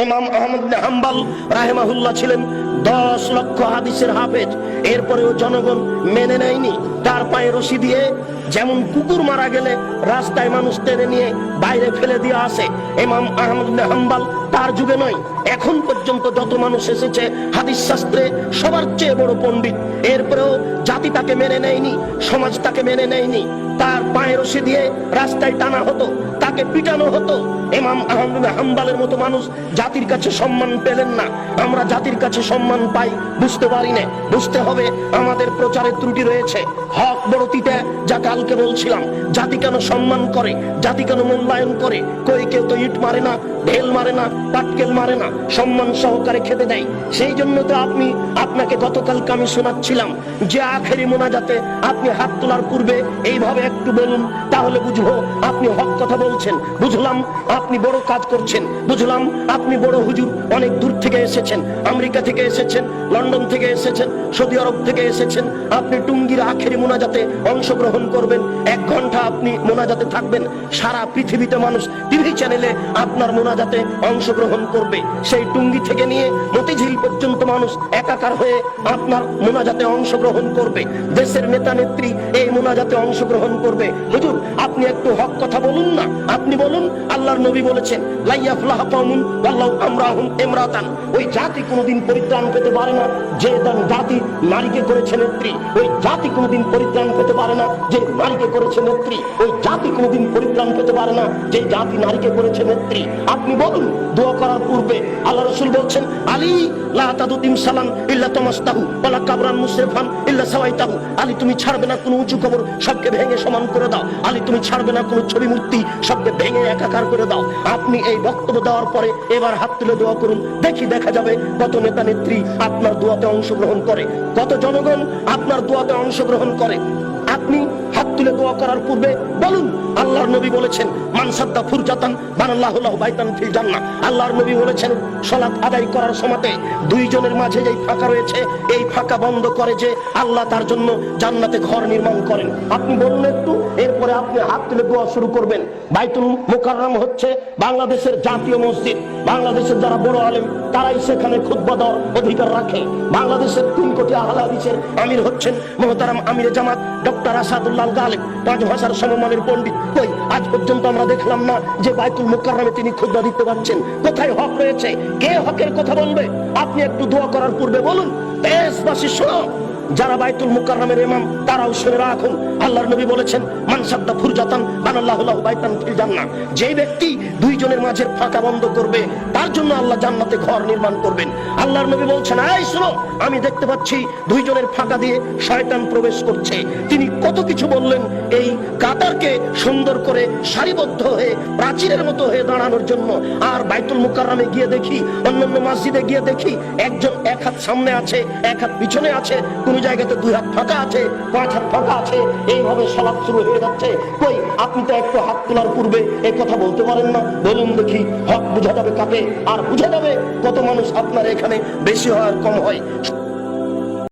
ইমাম আহমদ ইবনে হাম্বল রাহিমাহুল্লাহ ছিলেন 10 লক্ষ হাদিসের হাফেজ, এরপরেও জনগণ মেনে নেয়নি। তার পায়ে রশি দিয়ে যেমন কুকুর মারা গেলে রাস্তায় মানুষ টেনে নিয়ে বাইরে ফেলে দিয়ে আসে, ইমাম আহমদ ইবনে হাম্বল তার যুগে নয়, এখন পর্যন্ত যত মানুষ এসেছে হাদিস শাস্ত্রে সবার চেয়ে বড় পণ্ডিত, এরপরেও জাতি তাকে মেনে নেয়নি, সমাজ তাকে মেনে নেয়নি। তার পায়ে রশি দিয়ে রাস্তায় টানা হতো, তাকে পিটানো হতো। ইমাম আহমদ ইবনে হাম্বলের মতো মানুষ জাতির কাছে সম্মান পেলেন না। আমরা জাতির কাছে সম্মান পাই, বুঝতে পারি না। বুঝতে হবে আমাদের প্রচারের ত্রুটি রয়েছে। হক বড় তিতা, যা কালকে বলছিলাম। জাতি কেন সম্মান করে, জাতি কেন মূল্যায়ন করে? কই কেউ তো ইট মারে না, ঢেল মারে না, পাটকেল মারে না, সম্মান সহকারে খেতে দেয়। সেই জন্য তো আপনাকে গতকালকে আমি শোনাচ্ছিলাম যে আখেরি মোনাজাতে আপনি হাত তোলার পূর্বে এইভাবে একটু বলুন, তাহলে বুঝবো আপনি হক কথা বলছেন। বুঝলাম আপনি বড় কাজ করছেন, বুঝলাম আপনি বড় হুজুর, অনেক দূর থেকে এসেছেন, আমেরিকা থেকে এসেছেন, লন্ডন থেকে এসেছেন, সৌদি আরব থেকে এসেছেন। আপনি টুঙ্গির আখেরি মোনাজাতে অংশগ্রহণ করবেন, 1 ঘন্টা আপনি মোনাজাতে থাকবেন। সারা পৃথিবীতে মানুষ টিভি চ্যানেলে আপনার মোনাজাতে অংশগ্রহণ করবে। সেই টুঙ্গি থেকে নিয়ে মতিঝিল পর্যন্ত মানুষ একাকার হয়ে আপনার মোনাজাতে অংশগ্রহণ করবে। দেশের নেতা নেত্রী এই মোনাজাতে অংশগ্রহণ করবে। হুজুর আপনি একটু হক কথা বলুন না, আপনি বলুন আল্লাহর নবী বলেছেন লা ইয়াফলাহু কওমুন ওয়াল্লাহু আমরাহুম ইমরাতান। ওই জাতি কোনোদিন পরিত্রাণ পেতে পারে না যে জাতি নারীকে করেছে নেত্রী। ওই জাতি কোনোদিন পরিত্রাণ পেতে পারে না যে নারীকে করেছে নেত্রী। ওই জাতি কোনোদিন পরিত্রাণ পেতে পারে না যে জাতি নারীকে করেছে নেত্রী। আপনি বলুন দোয়া করার পূর্বে আল্লাহ রাসূল বলছেন আলী লা তাদুতিম সালাম ইল্লা তামাসতাহু ওয়ালা কাবরান মুসরিফান ইল্লা সাওয়াইতাহু। আলী তুমি ছাড়বে না কোনো উঁচু কবর, সবকে ভেঙে সমান করে দাও। আলী তুমি ছাড়বে না কোনো ছবি মূর্তি, সবকে ভেঙে একাকার করে দাও। আপনি এই বক্তব্য দেওয়ার পরে এবার হাত তুলে দোয়া করুন, দেখা যাবে কত নেতা নেত্রী আপনার দোয়াতে অংশগ্রহণ করে, কত জনগণ আপনার দোয়াতে অংশগ্রহণ করে। আপনি হাত তুলে দোয়া করার পূর্বে বলুন আল্লাহর নবী বলেছেন মান সাদ্দা ফুরজাতান বানাল্লাহু লাহু বাইতান ফিল জান্নাহ। আল্লাহর নবী বলেছেন সালাত আদায় করার সময়তে 2 জনের মাঝে যেই ফাঁকা রয়েছে এই ফাঁকা বন্ধ করে যে আল্লাহ তার জন্য জান্নাতে ঘর নির্মাণ করেন। আপনি বলুন একটু, এরপরে আপনি হাত তুলে দোয়া শুরু করবেন। বাইতুল মুকাররম হচ্ছে বাংলাদেশের জাতীয় মসজিদ। বাংলাদেশের যারা বড় আলেম তারাই সেখানে খুতবা দেওয়ার অধিকার রাখে। বাংলাদেশের 3 কোটি আহলে হাদিসের আমির হচ্ছেন মুহতারাম আমিরে জামাত ডক্টর আসাদুল্লাহ গালিব, 5 ভাষার সমমানের পণ্ডিত। কই আজ পর্যন্ত আমরা দেখলাম না যে বাইতুল মুকাররমে তিনি খুতবা দিতে পারছেন। কোথায় হক রয়েছে? কে হকের কথা বলবে? আপনি একটু দোয়া করার পূর্বে বলুন। দেশবাসী শোনো, যারা বাইতুল মুকাররমের ইমাম তারাও শুনে রাখুন আল্লাহর নবী বলেছেন মান সাদ্দা ফুরজাতান বানাল্লাহু লাহু বাইতান ফিল জান্নাহ। যেই ব্যক্তি 2 জনের মাঝের ফাঁকা বন্ধ করবে তার জন্য আল্লাহ জান্নাতে ঘর নির্মাণ করবেন। আল্লাহর নবী বলছেন এই শোনো, আমি দেখতে পাচ্ছি 2 জনের ফাঁকা দিয়ে শয়তান প্রবেশ করছে। তিনি কত কিছু বললেন এই কাতারকে সুন্দর করে সারিবদ্ধ হয়ে প্রাচীরের মতো হয়ে দাঁড়ানোর জন্য। আর বাইতুল মুকাররমে গিয়ে দেখি, অন্যান্য মসজিদে গিয়ে দেখি একজন 1 হাত সামনে আছে, 1 হাত পিছনে আছে, কোন জায়গাতে 2 হাত ফাঁকা আছে, 5 হাত ফাঁকা আছে, এইভাবে সালাত শুরু হয়ে যাচ্ছে। কই আপনি তো একটু হাত তোলার পূর্বে এই কথা বলতে পারেন না? বলুন দেখি, হক বোঝা যাবে কাকে, আর বোঝা যাবে কত মানুষ আপনার এখানে বেশি হয় আর কম হয়।